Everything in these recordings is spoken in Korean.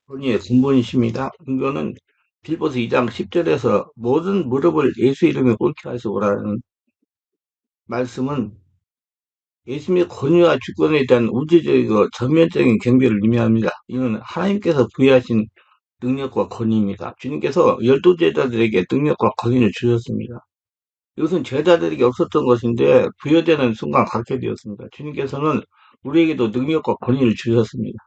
권위의 근본이십니다. 이거는 빌보스 2장 10절에서 모든 무릎을 예수 이름에 꿇게 하시오라는 말씀은 예수님의 권위와 주권에 대한 우주적이고 전면적인 경배를 의미합니다. 이는 하나님께서 부여하신 능력과 권위입니다. 주님께서 열두 제자들에게 능력과 권위를 주셨습니다. 이것은 제자들에게 없었던 것인데 부여되는 순간 갖게 되었습니다. 주님께서는 우리에게도 능력과 권위를 주셨습니다.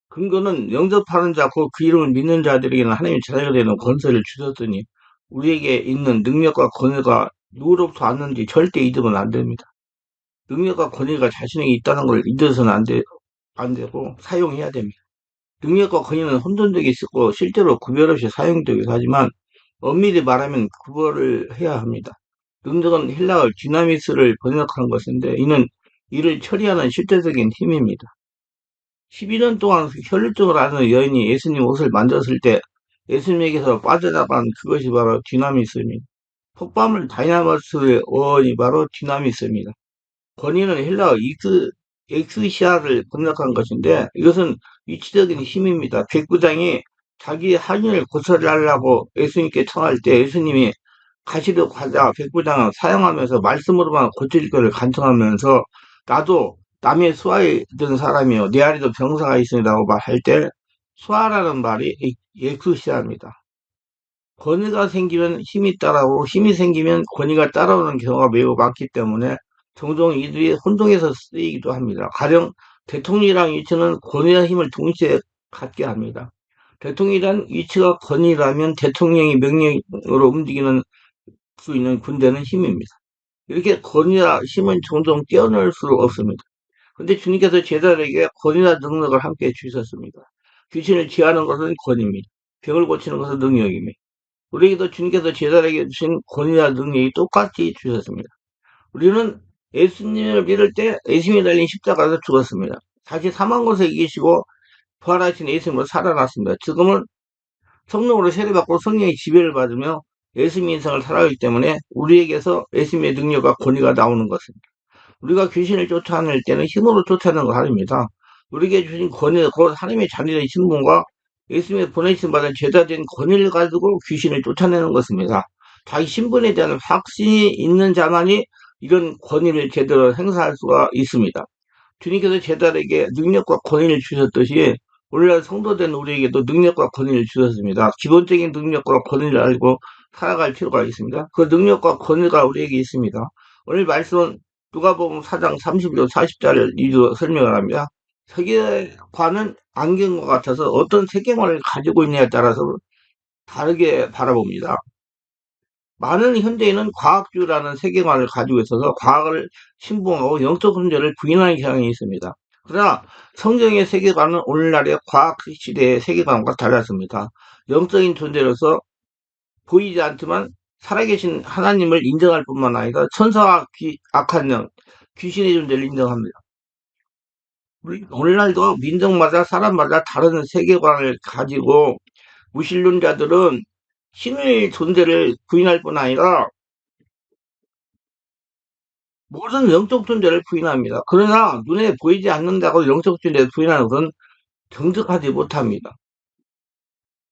근거는 영접하는 자, 그 이름을 믿는 자들에게는 하나님의 자녀가 되는 권세를 주셨으니 우리에게 있는 능력과 권위가 누구로부터 왔는지 절대 잊으면 안 됩니다. 능력과 권위가 자신에게 있다는 걸 잊어서는 안 되고 사용해야 됩니다. 능력과 권위는 혼돈되게 있고 실제로 구별 없이 사용되기도 하지만 엄밀히 말하면 구별을 해야 합니다. 능력은 헬라어 디나미스를 번역한 것인데 이는 이를 처리하는 실제적인 힘입니다. 12년 동안 혈루증을 앓는 여인이 예수님 옷을 만졌을 때 예수님에게서 빠져나간 그것이 바로 디나미스입니다. 폭발물 다이나마스의 어원이 바로 디나미스입니다. 권위는 헬라어 엑스시아를 번역한 것인데 이것은 위치적인 힘입니다. 백부장이 자기 한인을 고쳐하려고 예수님께 청할 때 예수님이 가시를 과자 백부장을 사용하면서 말씀으로만 고칠 것을 간청하면서 나도 남의 수하에 든 사람이요 내 아래도 병사가 있으니라고 말할 때 수하라는 말이 엑스시아입니다. 권위가 생기면 힘이 따라오고 힘이 생기면 권위가 따라오는 경우가 매우 많기 때문에 종종 이들이 혼동해서 쓰이기도 합니다. 가령 대통령이란 위치는 권위와 힘을 동시에 갖게 합니다. 대통령이란 위치가 권위라면 대통령이 명령으로 움직이는 수 있는 군대는 힘입니다. 이렇게 권위와 힘은 종종 떼어낼 수 없습니다. 근데 주님께서 제자들에게 권위와 능력을 함께 주셨습니다. 귀신을 제하는 것은 권위입니다. 병을 고치는 것은 능력입니다. 우리에게도 주님께서 제자에게 주신 권위와 능력이 똑같이 주셨습니다. 우리는 예수님을 믿을 때 예수님이 달린 십자가에서 죽었습니다. 다시 사망 것을 이기시고 부활하신 예수님으로 살아났습니다. 지금은 성령으로 세례받고 성령의 지배를 받으며 예수님의 인생을 살아가기 때문에 우리에게서 예수님의 능력과 권위가 나오는 것입니다. 우리가 귀신을 쫓아낼 때는 힘으로 쫓아내는 거 아닙니다. 우리에게 주신 권위, 곧 하나님의 자녀의 신분과 예수님의 보내신 받은 제자된 권위를 가지고 귀신을 쫓아내는 것입니다. 자기 신분에 대한 확신이 있는 자만이 이런 권위를 제대로 행사할 수가 있습니다. 주님께서 제자에게 능력과 권위를 주셨듯이 오늘날 성도된 우리에게도 능력과 권위를 주셨습니다. 기본적인 능력과 권위를 알고 살아갈 필요가 있습니다. 그 능력과 권위가 우리에게 있습니다. 오늘 말씀은 누가복음 4장 31절 40절을 이유로 설명을 합니다. 세계관은 안경과 같아서 어떤 세계관을 가지고 있느냐에 따라서 다르게 바라봅니다. 많은 현대인은 과학주의라는 세계관을 가지고 있어서 과학을 신봉하고 영적 존재를 부인하는 경향이 있습니다. 그러나 성경의 세계관은 오늘날의 과학 시대의 세계관과 달랐습니다. 영적인 존재로서 보이지 않지만 살아계신 하나님을 인정할 뿐만 아니라 천사와 악한 영, 귀신의 존재를 인정합니다. 오늘날도 민족마다 사람마다 다른 세계관을 가지고 무신론자들은 신의 존재를 부인할 뿐 아니라 모든 영적 존재를 부인합니다. 그러나 눈에 보이지 않는다고 영적 존재를 부인하는 것은 정직하지 못합니다.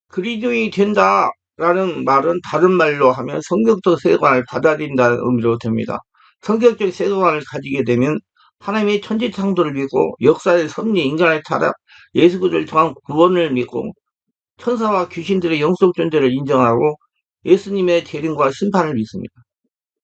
그리스도인이 된다라는 말은 다른 말로 하면 성경적 세계관을 받아들인다는 의미로 됩니다. 성경적 세계관을 가지게 되면 하나님의 천지창조를 믿고 역사의 섭리, 인간의 타락, 예수 그리스도를 통한 구원을 믿고 천사와 귀신들의 영적 존재를 인정하고 예수님의 재림과 심판을 믿습니다.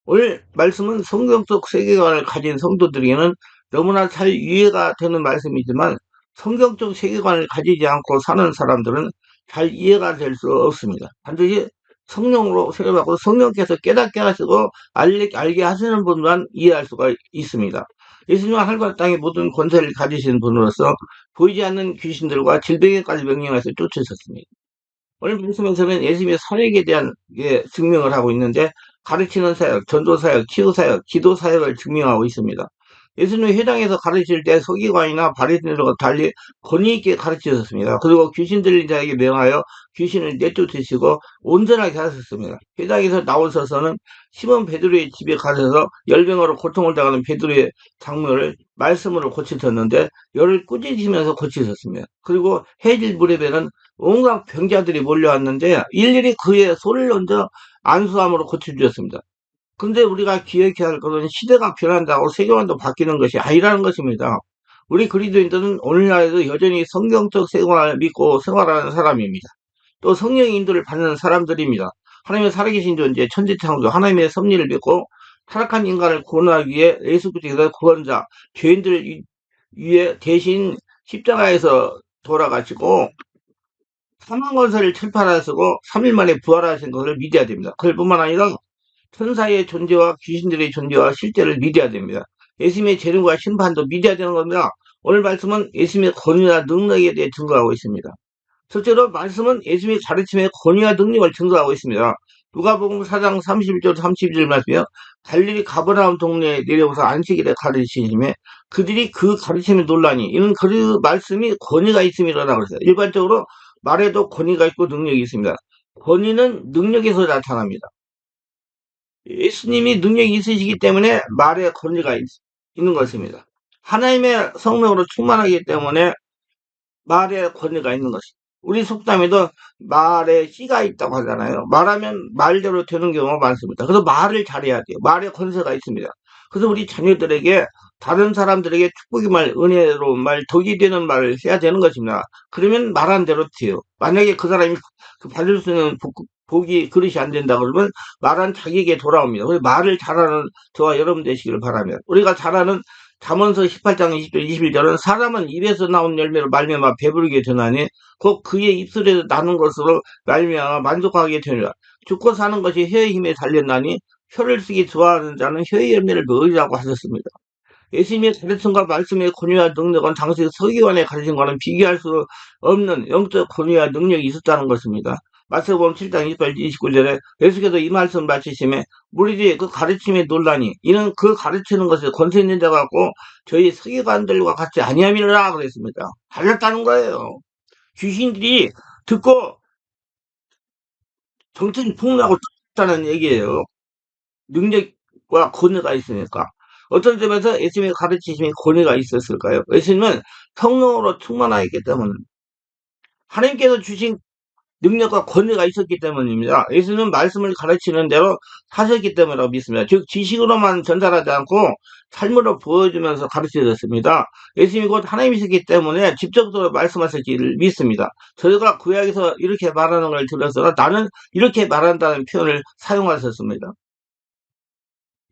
오늘 말씀은 성경적 세계관을 가진 성도들에게는 너무나 잘 이해가 되는 말씀이지만 성경적 세계관을 가지지 않고 사는 사람들은 잘 이해가 될 수 없습니다. 반드시 성령으로 세례받고 성령께서 깨닫게 하시고 알게 하시는 분만 이해할 수가 있습니다. 예수님은 하늘과 땅의 모든 권세를 가지신 분으로서 보이지 않는 귀신들과 질병에까지 명령해서 쫓으셨습니다. 오늘 말씀에서는 예수님의 사역에 대한 증명을 하고 있는데 가르치는 사역, 전도 사역, 치유 사역, 기도 사역을 증명하고 있습니다. 예수님이 회당에서 가르칠 때 서기관이나 바리새인들과 달리 권위 있게 가르치셨습니다. 그리고 귀신 들린 자에게 명하여 귀신을 내쫓으시고 온전하게 하셨습니다. 회당에서 나오셔서는 시몬 베드로의 집에 가셔서 열병으로 고통을 당하는 베드로의 장모를 말씀으로 고치셨는데 열을 꾸짖으시면서 고치셨습니다. 그리고 해질 무렵에는 온갖 병자들이 몰려왔는데 일일이 그의 손을 얹어 안수함으로 고쳐주셨습니다. 근데 우리가 기억해야 할 것은 시대가 변한다고 세계관도 바뀌는 것이 아니라는 것입니다. 우리 그리스도인들은 오늘날에도 여전히 성경적 세계관을 믿고 생활하는 사람입니다. 또 성령의 인도를 받는 사람들입니다. 하나님의 살아계신 존재, 천지창조, 하나님의 섭리를 믿고 타락한 인간을 구원하기 위해 예수 그리스도의 구원자, 죄인들 위에 대신 십자가에서 돌아가시고 사망 권세를 철판하시고 3일 만에 부활하신 것을 믿어야 됩니다. 그뿐만 아니라 천사의 존재와 귀신들의 존재와 실제를 믿어야 됩니다. 예수님의 재림과 심판도 믿어야 되는 겁니다. 오늘 말씀은 예수님의 권위와 능력에 대해 증거하고 있습니다. 첫째로 말씀은 예수님의 가르침의 권위와 능력을 증거하고 있습니다. 누가복음 4장 31절 32절 말씀이요. 갈릴리 가버나움 동네에 내려오서 안식일에 가르치시며 그들이 그 가르침에 놀라니 이는 그 말씀이 권위가 있음이라고 그랬어요. 일반적으로 말에도 권위가 있고 능력이 있습니다. 권위는 능력에서 나타납니다. 예수님이 능력이 있으시기 때문에 말에 권위가 있는 것입니다. 하나님의 성령으로 충만하기 때문에 말에 권위가 있는 것입니다. 우리 속담에도 말에 씨가 있다고 하잖아요. 말하면 말대로 되는 경우가 많습니다. 그래서 말을 잘해야 돼요. 말에 권세가 있습니다. 그래서 우리 자녀들에게 다른 사람들에게 축복의 말, 은혜로운 말, 덕이 되는 말을 해야 되는 것입니다. 그러면 말한 대로 돼요. 만약에 그 사람이 받을 수 있는 복이 그릇이 안 된다 그러면 말한 자기에게 돌아옵니다. 그래서 말을 잘하는 저와 여러분 되시기를 바랍니다. 우리가 잘하는 잠언서 18장 20절 21절은 사람은 입에서 나온 열매로 말미암아 배부르게 되나니 곧 그의 입술에서 나는 것으로 말미암아 만족하게 되니라. 죽고 사는 것이 혀의 힘에 달렸나니 혀를 쓰기 좋아하는 자는 혀의 열매를 먹으리라고 하셨습니다. 예수님의 가르침과 말씀의 권위와 능력은 당시 서기관의 가르침과는 비교할 수 없는 영적 권위와 능력이 있었다는 것입니다. 마태복음 7장 28, 29절에 예수께서 이 말씀 마치심에 무리들이 그 가르침에 놀라니 이는 그 가르치는 것에 권세 있는 자 같고 저희 서기관들과 같이 아니함이라 그랬습니다. 달랐다는 거예요. 귀신들이 듣고 정신이 폭락하고 떴다는 얘기예요. 능력과 권위가 있으니까. 어떤 점에서 예수님의 가르치심이 권위가 있었을까요? 예수님은 성령으로 충만하였기 때문에 하나님께서 주신 능력과 권위가 있었기 때문입니다. 예수는 말씀을 가르치는 대로 사셨기 때문이라고 믿습니다. 즉 지식으로만 전달하지 않고 삶으로 보여주면서 가르치셨습니다. 예수님이 곧 하나님이시기 때문에 직접적으로 말씀하셨기를 믿습니다. 저희가 구약에서 이렇게 말하는 걸 들어서 나는 이렇게 말한다는 표현을 사용하셨습니다.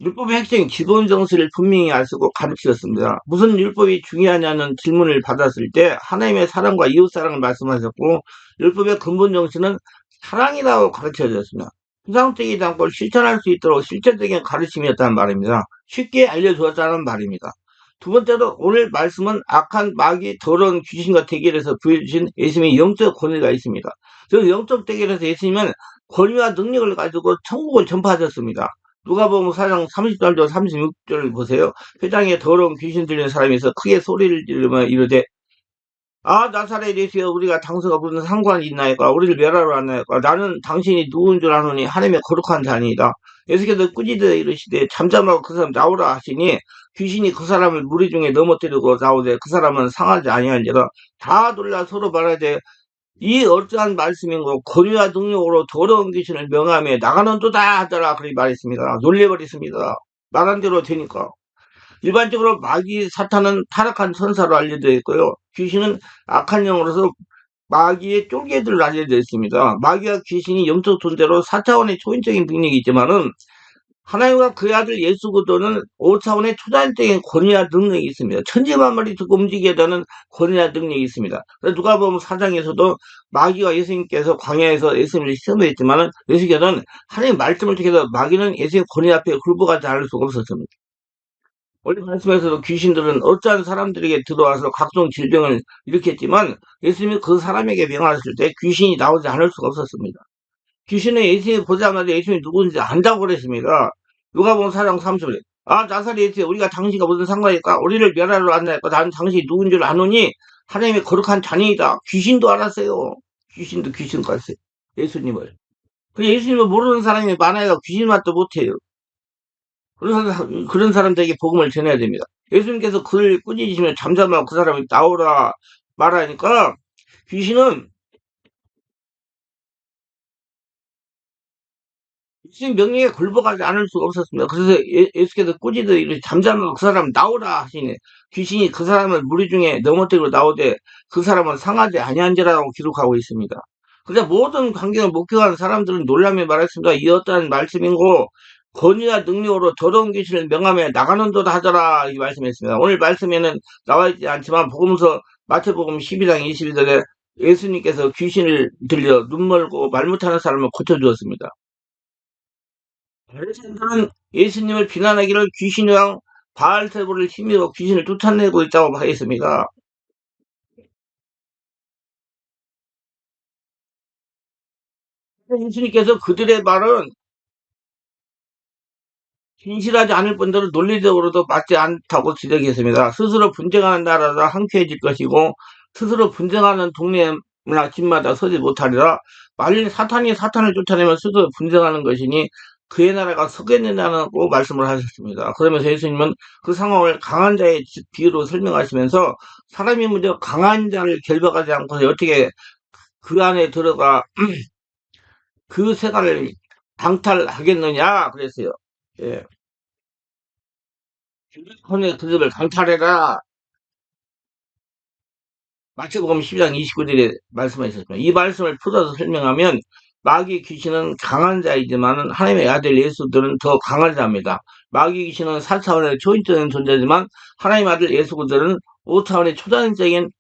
율법의 핵심 기본 정신을 분명히 아시고 가르치셨습니다. 무슨 율법이 중요하냐는 질문을 받았을 때 하나님의 사랑과 이웃사랑을 말씀하셨고 율법의 근본 정신은 사랑이라고 가르쳐졌습니다. 추상적이지 않고 실천할 수 있도록 실천적인 가르침이었다는 말입니다. 쉽게 알려주었다는 말입니다. 두 번째로 오늘 말씀은 악한 마귀 더러운 귀신과 대결해서 보여주신 예수님의 영적 권위가 있습니다. 그 영적 대결에서 예수님은 권위와 능력을 가지고 천국을 전파하셨습니다. 누가복음 4장 30절로 36절을 보세요. 회당에 더러운 귀신 들리는 사람이 있어 크게 소리를 지르며 이르되 아 나사렛 예수여 우리가 당서가 무슨 상관이 있나이까 우리를 멸하러 왔나이까 나는 당신이 누군 줄 아노니 하나님의 거룩한 자니이다. 예수께서 꾸짖어 이르시되 잠잠하고 그 사람 나오라 하시니 귀신이 그 사람을 무리 중에 넘어뜨리고 나오되 그 사람은 상하지 아니한지라. 다 놀라 서로 말하되 이 어떠한 말씀인고 권위와 능력으로 더러운 귀신을 명함에 나가는 도다 하더라 그리 말했습니다. 놀래버렸습니다. 말한 대로 되니까. 일반적으로 마귀 사탄은 타락한 천사로 알려져 있고요. 귀신은 악한 영으로서 마귀의 쫄개들로 알려져 있습니다. 마귀와 귀신이 영적 존재로 4차원의 초인적인 능력이 있지만은 하나님과 그의 아들 예수 그리스도는 5차원의 초자연적인 권위와 능력이 있습니다. 천지만물이 듣고 움직여야 되는 권위와 능력이 있습니다. 그래서 누가복음 4장에서도 마귀와 예수님께서 광야에서 예수님을 시험했지만은 예수께서는 하나님 말씀을 통해서 마귀는 예수님 권위 앞에 굴복하지 않을 수가 없었습니다. 오늘 말씀에서도 귀신들은 어떠한 사람들에게 들어와서 각종 질병을 일으켰지만 예수님이 그 사람에게 명하셨을 때 귀신이 나오지 않을 수가 없었습니다. 귀신은 예수님이 보자마자 예수님이 누구인지 안다고 그랬습니다. 누가복음 4장 30절 아, 나사렛이여, 우리가 당신과 무슨 상관일까? 우리를 멸하러 왔나이까? 난 당신이 누군 줄 아노니? 하나님의 거룩한 자녀이다. 귀신도 알았어요. 귀신도 귀신 같았어요. 예수님을. 그 예수님을 모르는 사람이 많아요. 귀신 맛도 못해요. 그런 사람들에게 복음을 전해야 됩니다. 예수님께서 그를 꾸짖으시면 잠잠하고 그 사람이 나오라 말하니까 귀신은 예수님 명령에 굴복하지 않을 수가 없었습니다. 그래서 예수께서 꾸짖어 이르시 잠잠하고 그 사람 나오라 하시니 귀신이 그 사람을 무리 중에 넘어뜨리고 나오되 그 사람은 상하지 아니한지라고 기록하고 있습니다. 그래서 모든 광경을 목격하는 사람들은 놀라며 말했습니다. 이 어떠한 말씀인고 권위와 능력으로 더러운 귀신을 명함에 나가는도다 하더라 이 말씀했습니다. 오늘 말씀에는 나와 있지 않지만 복음서 마태복음 12장 21절에 예수님께서 귀신을 들려 눈 멀고 말 못하는 사람을 고쳐주었습니다. 바리새인들은 예수님을 비난하기를 귀신왕 바알세불을 힘입어 귀신을 쫓아내고 있다고 하였습니다. 예수님께서 그들의 말은 진실하지 않을 뿐더러 논리적으로도 맞지 않다고 지적했습니다. 스스로 분쟁하는 나라가 황폐해질 것이고 스스로 분쟁하는 동네나 집마다 서지 못하리라. 만일 사탄이 사탄을 쫓아내면 스스로 분쟁하는 것이니 그의 나라가 서겠느냐고 말씀을 하셨습니다. 그러면서 예수님은 그 상황을 강한 자의 비유로 설명하시면서 사람이 먼저 강한 자를 결박하지 않고 어떻게 그 안에 들어가 그 세간을 강탈하겠느냐 그랬어요. 예. 휴대폰의 그집을 강탈해라. 마태복음 12장 29절에 말씀하셨습니다. 이 말씀을 풀어서 설명하면 마귀 귀신은 강한 자이지만 하나님의 아들 예수들은 더 강한 자입니다. 마귀 귀신은 4차원의 초인적인 존재지만 하나님의 아들 예수들은 5차원의 초단적인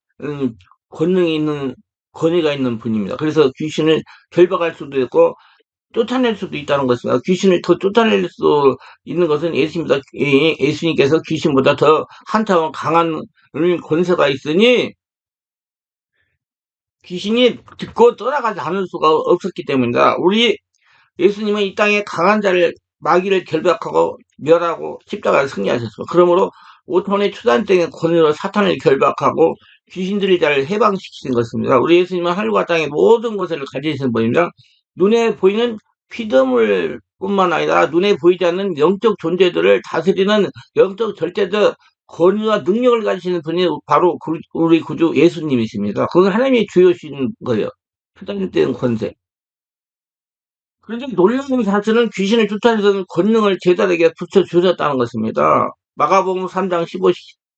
권능이 있는 권위가 있는 분입니다. 그래서 귀신을 결박할 수도 있고 쫓아낼 수도 있다는 것입니다. 귀신을 더 쫓아낼 수 있는 것은 예수님께서 귀신보다 더 한차원 강한 권세가 있으니 귀신이 듣고 떠나가지 않을 수가 없었기 때문이다. 우리 예수님은 이 땅에 강한 자를 마귀를 결박하고 멸하고 십자가를 승리하셨습니다. 그러므로 오톤의 초단적인 권위로 사탄을 결박하고 귀신들의 자를 해방시키신 것입니다. 우리 예수님은 하늘과 땅의 모든 것을 가지신 분입니다. 눈에 보이는 피조물 뿐만 아니라 눈에 보이지 않는 영적 존재들을 다스리는 영적 절대적 권위와 능력을 가지시는 분이 바로 우리 구주 예수님이십니다. 그건 하나님이 주여신 거예요. 초단적인 권세. 그런데 놀라운 사실은 귀신을 쫓아내는 권능을 제자에게 붙여주셨다는 것입니다. 마가복음 3장 15,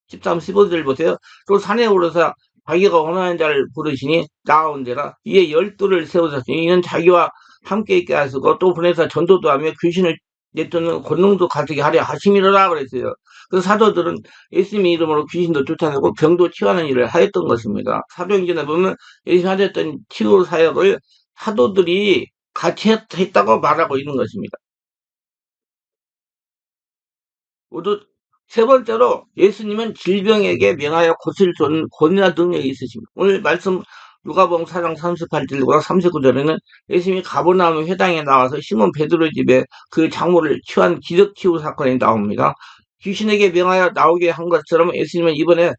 13, 15절 보세요. 또 산에 오르사 자기가 원하는 자를 부르시니 나아온대라. 이에 열두를 세우셨으니 이는 자기와 함께 있게 하시고 또 보내서 전도도 하며 귀신을 내쫓는 권능도 가지게 하려 하심이라 그랬어요. 그 사도들은 예수님의 이름으로 귀신도 쫓아내고 병도 치유하는 일을 하였던 것입니다. 사도행전에 보면 예수님 하셨던 치유 사역을 사도들이 같이 했다고 말하고 있는 것입니다. 모두 세 번째로 예수님은 질병에게 명하여 고칠 수 있는 권위와 능력이 있으십니다. 오늘 말씀 누가복음 4장 38절과 39절에는 예수님이 가버나움 회당에 나와서 시몬 베드로 집에 그 장모를 치유한 기적 치유 사건이 나옵니다. 귀신에게 명하여 나오게 한 것처럼 예수님은 이번에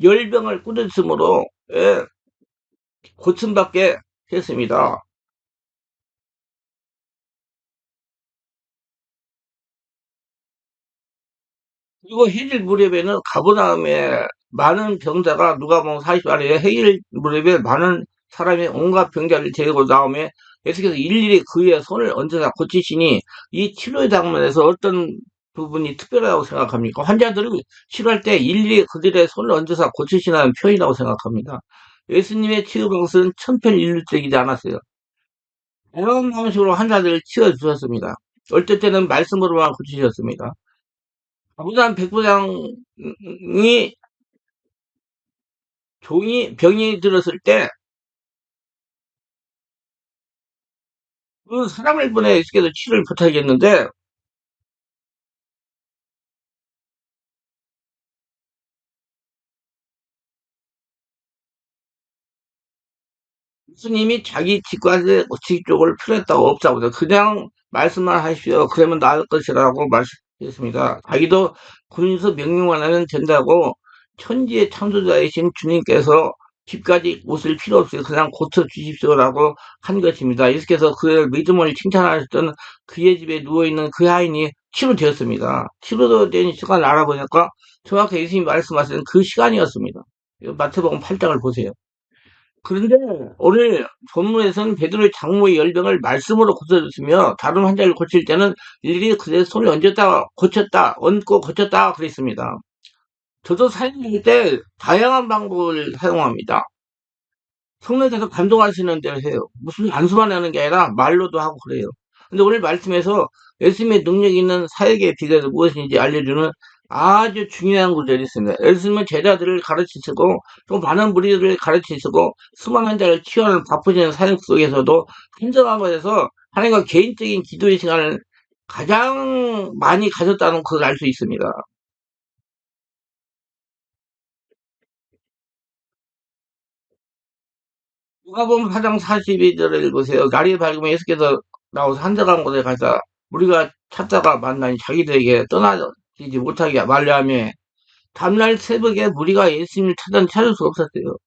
열병을 꾸짖음으로 고침받게 했습니다. 그리고 해질 무렵에는 가버나움에 많은 병자가 누가 보면 40알에 해질 무렵에 많은 사람이 온갖 병자를 데리고 나오며 예수께서 일일이 그의 손을 얹어서 고치시니 이 치료의 장면에서 어떤 부분이 특별하다고 생각합니까? 환자들을 치료할 때 일일이 그들의 손을 얹어서 고치시는 표현이라고 생각합니다. 예수님의 치유 방식은 천편일률적이지 않았어요. 다양한 방식으로 환자들을 치워주셨습니다. 어떨 때는 말씀으로만 고치셨습니다. 아부산 백부장이 종이 병이 들었을 때 그 사람을 보내 예수께서 치료를 부탁했는데 예수님이 자기 직관의 직족을 풀었다고 없다고 그냥 말씀만 하십시오. 그러면 나을 것이라고 했습니다. 자기도 군에서 명령만 하면 된다고 천지의 창조자이신 주님께서 집까지 오실 필요 없이 그냥 고쳐 주십시오라고 한 것입니다. 예수께서 그의 믿음을 칭찬하셨던 그의 집에 누워있는 그 하인이 치료되었습니다. 치료된 시간을 알아보니까 정확히 예수님이 말씀하신 그 시간이었습니다. 마태복음 8장을 보세요. 그런데 오늘 본문에서는 베드로의 장모의 열병을 말씀으로 고쳐줬으며 다른 환자를 고칠 때는 일일이 그의 손을 얹었다 고쳤다 얹고 고쳤다 그랬습니다. 저도 사역할 때 다양한 방법을 사용합니다. 성령께서 감동하시는 대로 해요. 무슨 안수만 하는 게 아니라 말로도 하고 그래요. 근데 오늘 말씀에서 예수님의 능력 있는 사역의 비결이 무엇인지 알려주는 아주 중요한 구절이 있습니다. 예수님은 제자들을 가르치시고 또 많은 무리들을 가르치시고 수많은 자를 치유하는 바쁘신 사역 속에서도 한정한 곳에서 하나님과 개인적인 기도의 시간을 가장 많이 가졌다는 것을 알 수 있습니다. 누가복음 4장 42절을 읽으세요. 날이 밝으면 예수께서 나와서 한적한 곳에 가서 우리가 찾다가 만나니 자기들에게 떠나지 못하게 말려하며 다음날 새벽에 무리가 예수님을 찾을 수 없었어요.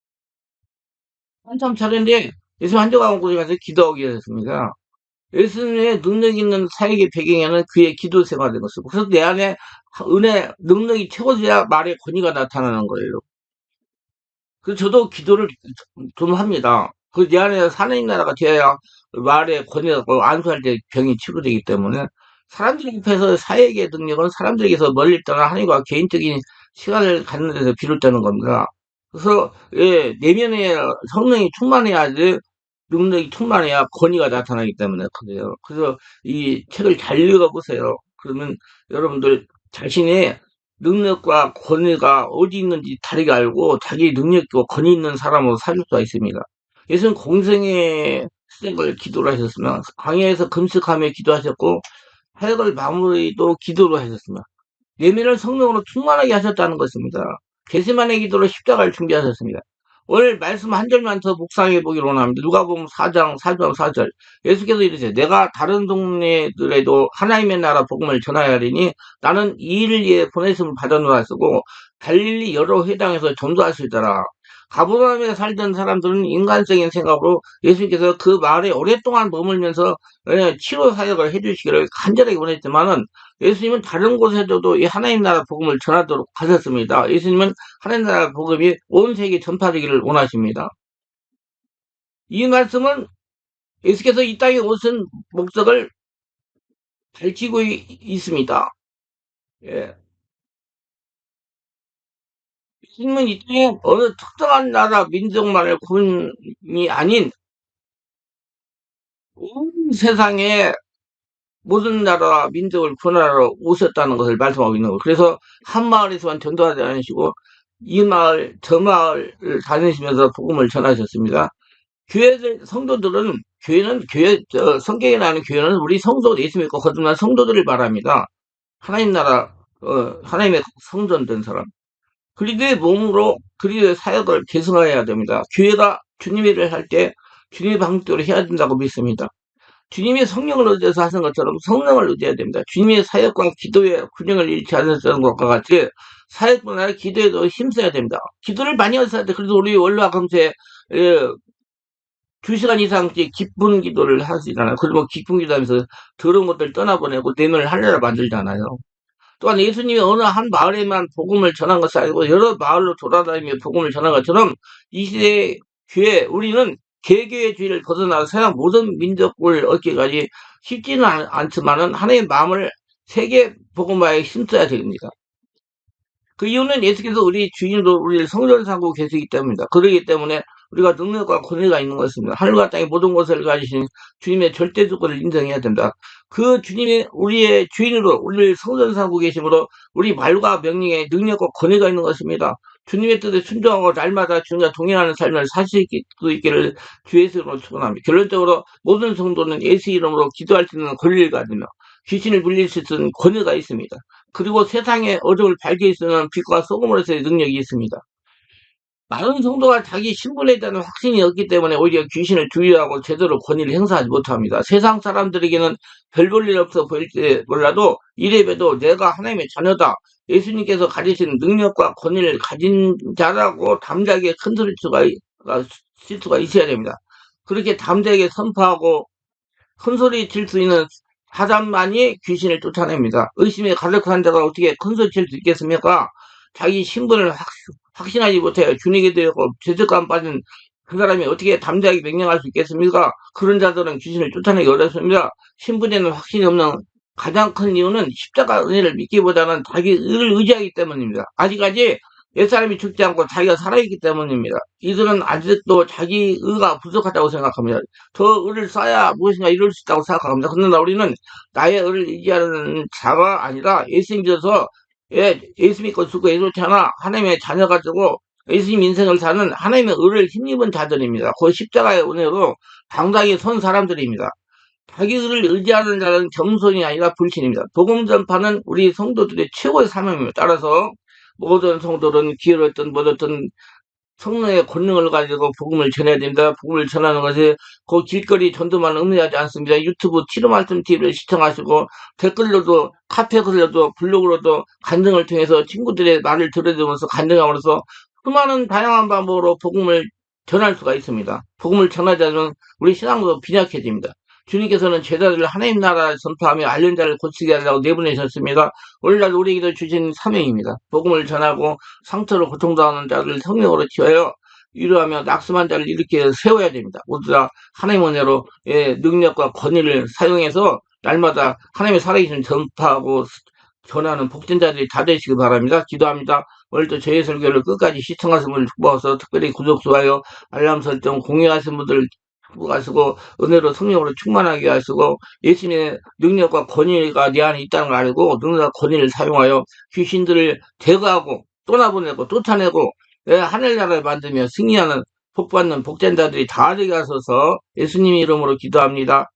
한참 차례인데 예수님 한적한 곳에 가서 기도하게 됐습니다. 예수님의 능력 있는 사역의 배경에는 그의 기도 생활인 것이고 그래서 내 안에 은혜, 능력이 채워져야 말의 권위가 나타나는 거예요. 그래서 저도 기도를 좀 합니다. 그 내 안에 하나님 나라가 되어야 말에 권위가 고 안수할 때 병이 치료되기 때문에 사람들 앞에서 사역의 능력은 사람들에게서 멀리 떠나 하나님과 개인적인 시간을 갖는 데서 비롯되는 겁니다. 그래서 예, 내면에 성령이 충만해야지 능력이 충만해야 권위가 나타나기 때문에 그래요. 그래서 이 책을 잘 읽어보세요. 그러면 여러분들 자신의 능력과 권위가 어디 있는지 다르게 알고 자기 능력과 권위 있는 사람으로 살 수가 있습니다. 예수는 공생의 시작을 기도로 하셨으며 광야에서 금식하며 기도하셨고 사역을 마무리도 기도로 하셨습니다. 예민을 성령으로 충만하게 하셨다는 것입니다. 게세마네 기도로 십자가를 준비하셨습니다. 오늘 말씀 한 절만 더 묵상해 보기로 원합니다. 누가복음 4장 4절 4절. 예수께서 이르시되 내가 다른 동네들에도 하나님의 나라 복음을 전하야 하리니 나는 이 일을 위해 보내심을 받았노라 쓰고 갈릴리 여러 회당에서 전도하시더라. 가버나움에 살던 사람들은 인간적인 생각으로 예수님께서 그 마을에 오랫동안 머물면서 치료 사역을 해주시기를 간절하게 원했지만은 예수님은 다른 곳에서도 이 하나님 나라 복음을 전하도록 하셨습니다. 예수님은 하나님 나라 복음이 온 세계에 전파되기를 원하십니다. 이 말씀은 예수께서 이 땅에 오신 목적을 밝히고 있습니다. 예. 예수님은 이 땅에 어느 특정한 나라 민족만의 구원이 아닌 온 세상에 모든 나라와 민족을 구원하러 오셨다는 것을 말씀하고 있는 거예요. 그래서 한 마을에서만 전도하지 않으시고 이 마을 저 마을을 다니시면서 복음을 전하셨습니다. 교회들 성도들은 교회 성경에 나오는 교회는 우리 성도 예수 믿고 거듭난 성도들을 말합니다. 하나님 나라 하나님의 성전된 사람. 그리스도의 몸으로 그리스도의 사역을 계승해야 됩니다. 교회가 주님의 일을 할 때 주님의 방식대로 해야 된다고 믿습니다. 주님이 성령을 의지해서 하신 것처럼 성령을 의지해야 됩니다. 주님의 사역과 기도의 균형을 잃지 않으셨던 것과 같이 사역뿐 아니라 기도에도 힘써야 됩니다. 기도를 많이 하셔야 돼. 그래서 우리 원로와 검세 2시간 이상씩 기쁜 기도를 하시잖아요. 그리고 기쁜 기도하면서 더러운 것들 떠나보내고 내면을 할례라 만들잖아요. 또한 예수님이 어느 한 마을에만 복음을 전한 것이 아니고 여러 마을로 돌아다니며 복음을 전한 것처럼 이 시대의 교회 우리는 개교의 주의를 벗어나서 세상 모든 민족을 얻기까지 쉽지는 않지만은 하나님의 마음을 세계 복음화에 힘써야 됩니다. 그 이유는 예수께서 우리 주인으로 우리를 성전 삼고 계시기 때문입니다. 그러기 때문에 우리가 능력과 권위가 있는 것입니다. 하늘과 땅의 모든 것을 가지신 주님의 절대 주권을 인정해야 된다. 그 주님이 우리의 주인으로 우리를 성전 삼고 계심으로 우리 말과 명령에 능력과 권위가 있는 것입니다. 주님의 뜻에 순종하고 날마다 주님과 동행하는 삶을 사실 수 있기를 주 예수 이름으로 축원합니다. 결론적으로 모든 성도는 예수 이름으로 기도할 수 있는 권리를 가지며 귀신을 물릴 수 있는 권위가 있습니다. 그리고 세상의 어둠을 밝힐 수 있는 빛과 소금으로서의 능력이 있습니다. 많은 성도가 자기 신분에 대한 확신이 없기 때문에 오히려 귀신을 두려워하고 제대로 권위를 행사하지 못합니다. 세상 사람들에게는 별 볼 일 없어 보일지 몰라도 이래봬도 내가 하나님의 자녀다. 예수님께서 가지신 능력과 권위를 가진 자라고 담대하게 칠 수가 있어야 됩니다. 그렇게 담대하게 선포하고 큰소리 칠 수 있는 사람만이 귀신을 쫓아냅니다. 의심에 가득한 자가 어떻게 큰소리 칠 수 있겠습니까? 자기 신분을 확신하지 못해요. 준이게 되고 죄책감 빠진 그 사람이 어떻게 담대하게 명령할 수 있겠습니까? 그런 자들은 귀신을 쫓아내기 어렵습니다. 신분에는 확신이 없는 가장 큰 이유는 십자가 은혜를 믿기보다는 자기 의를 의지하기 때문입니다. 아직까지 옛사람이 죽지 않고 자기가 살아있기 때문입니다. 이들은 아직도 자기 의가 부족하다고 생각합니다. 더 의를 쌓아야 무엇인가 이룰 수 있다고 생각합니다. 그러나 우리는 나의 의를 의지하는 자가 아니라 예수 믿어서 예수 믿고 죽고 예수 않아 하나님의 자녀가 되고 예수님 인생을 사는 하나님의 의를 힘입은 자들입니다. 그 십자가의 은혜로 당당히 선 사람들입니다. 자기 의를 의지하는 자는 겸손이 아니라 불신입니다. 복음 전파는 우리 성도들의 최고의 사명입니다. 따라서 모든 성도들은 기회를 얻든 못 얻든 성령의 권능을 가지고 복음을 전해야 됩니다. 복음을 전하는 것이 그 길거리 전도만 의미하지 않습니다. 유튜브 치료말씀 TV를 시청하시고 댓글로도 카페 글로도 블로그로도 간증을 통해서 친구들의 말을 들어주면서 간증함으로써 수많은 다양한 방법으로 복음을 전할 수가 있습니다. 복음을 전하지 않으면 우리 신앙도 빈약해집니다. 주님께서는 제자들을 하나님 나라를 선포하며 앓는 자를 고치게 하려고 내보내셨습니다. 오늘날 우리에게도 주신 사명입니다. 복음을 전하고 상처로 고통당하는 자를 성령으로 치하여 위로하며 낙심한 자를 이렇게 세워야 됩니다. 모두 다 하나님의 은혜로 능력과 권위를 사용해서 날마다 하나님의 살아계신 전파하고 전하는 복된 자들이 다 되시기 바랍니다. 기도합니다. 오늘도 저희 설교를 끝까지 시청하신 분을 축복하셔서 특별히 구독, 좋아요, 알람 설정, 공유하신 분들 축복하시고 은혜로 성령으로 충만하게 하시고 예수님의 능력과 권위가 내 안에 있다는 걸 알고 능력과 권위를 사용하여 귀신들을 제거하고 떠나보내고 쫓아내고 하늘나라를 만들며 승리하는 복받는 복된 자들이 다 되게 하소서 예수님 이름으로 기도합니다.